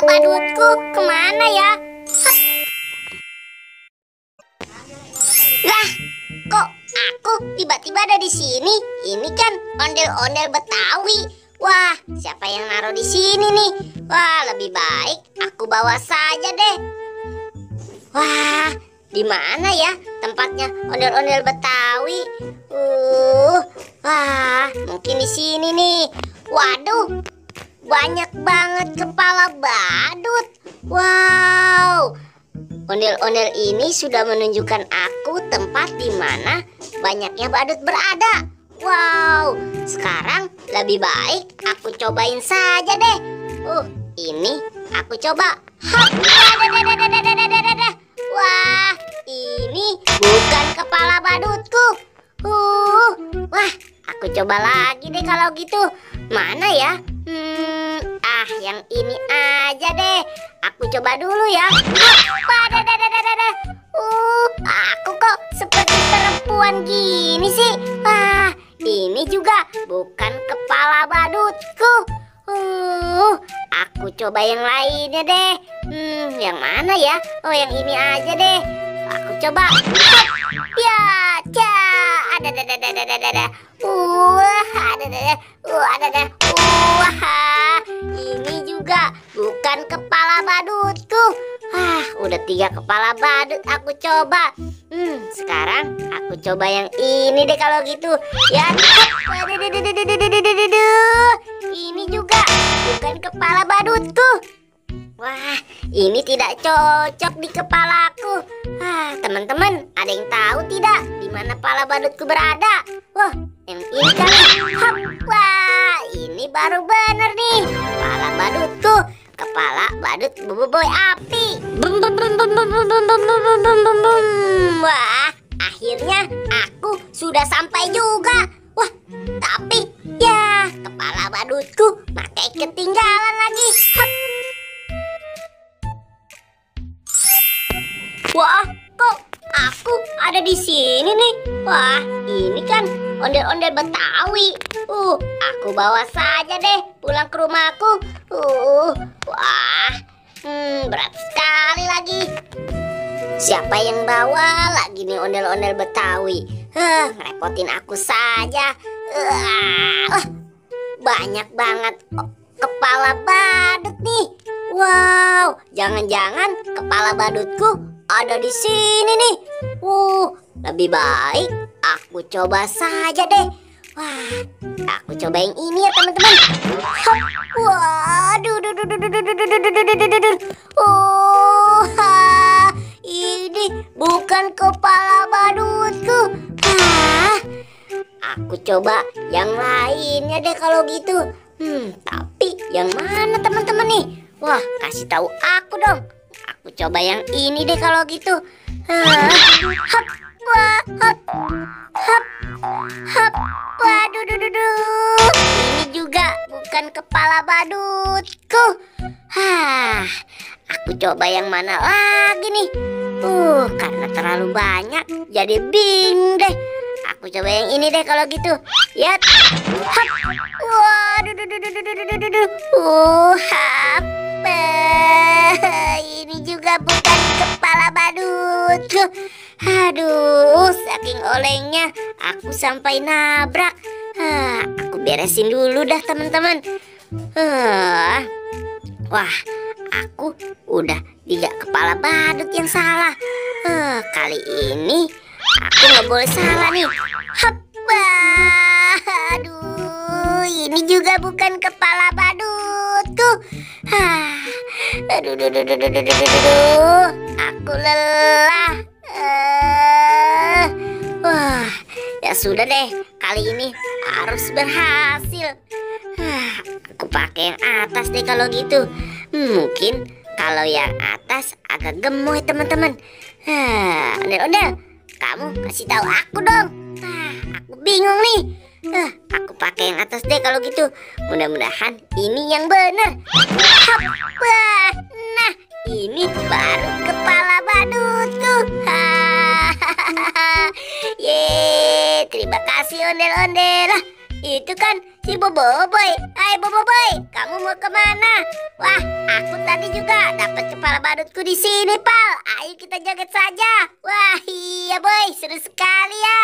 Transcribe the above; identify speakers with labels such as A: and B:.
A: badutku kemana ya? Lah, kok aku tiba-tiba ada di sini? Ini kan ondel-ondel Betawi. Wah, siapa yang naruh di sini nih? Wah, lebih baik aku bawa saja deh. Wah, di mana ya tempatnya ondel-ondel Betawi? Wah, mungkin di sini nih. Waduh, banyak banget kepala badut. Wow, ondel-ondel ini sudah menunjukkan aku tempat di mana banyaknya badut berada. Wow, sekarang lebih baik aku cobain saja deh. Ini aku coba. Wah, ini bukan kepala badutku. Wah, aku coba lagi deh kalau gitu. Mana ya? Yang ini aja deh. Aku coba dulu ya. Aku kok seperti perempuan gini sih. Wah, ini juga bukan kepala badutku. Aku coba yang lainnya deh. Yang mana ya? Oh, yang ini aja deh. Aku coba. Ya, ada. Ini juga bukan kepala badutku. Udah 3 kepala badut aku coba. Sekarang aku coba yang ini deh kalau gitu. Ya, ini juga bukan kepala badutku. Wah, ini tidak cocok di kepalaku. Teman-teman, ada yang tahu tidak di mana kepala badutku berada? Wah, yang ini kali. Wah, ini baru bener nih. Kepala badutku, kepala badut boboiboy api. Wah, akhirnya aku sudah sampai juga. Wah, tapi ya kepala badutku makai ketinggalan lagi. Wah, kok aku ada di sini nih? Wah, ini kan ondel-ondel Betawi. Aku bawa saja deh pulang ke rumahku. Wah, berat sekali lagi. Siapa yang bawa lagi nih ondel-ondel Betawi? Ngerepotin aku saja. Banyak banget kepala badut nih. Wow, jangan-jangan kepala badutku ada di sini nih. Lebih baik aku coba saja deh. Wah, aku coba yang ini ya teman-teman. Waduh, ini bukan kepala badutku. Aku coba yang lainnya deh kalau gitu. Tapi yang mana teman-teman nih? Wah, kasih tahu aku dong. Aku coba yang ini deh kalau gitu. Waduh, ini juga bukan kepala badutku. Aku coba yang mana lagi nih? Karena terlalu banyak, jadi bingung deh. Aku coba yang ini deh kalau gitu. Ya. Waduh, ini juga bukan kepala badutku. Aduh, saking olengnya aku sampai nabrak. Aku beresin dulu dah teman-teman. Wah, aku udah 3 kepala badut yang salah. Kali ini aku nggak boleh salah nih. Aduh, ini juga bukan kepala badutku. Aduh, aku lelah. Wah, ya sudah deh, kali ini harus berhasil. Aku pakai yang atas deh kalau gitu. Mungkin kalau yang atas agak gemoy teman-teman. Ondel-ondel, kamu kasih tahu aku dong. Aku bingung nih. Aku pakai yang atas deh kalau gitu. Mudah-mudahan ini yang benar. Nah, ini baru kepala badutku. Terima kasih ondel-ondel. itu kan si Boboiboy. Hai Boboiboy, kamu mau kemana? Wah, aku tadi juga dapat kepala badutku di sini, Pal. Ayo kita joget saja. Wah, iya boy, seru sekali ya.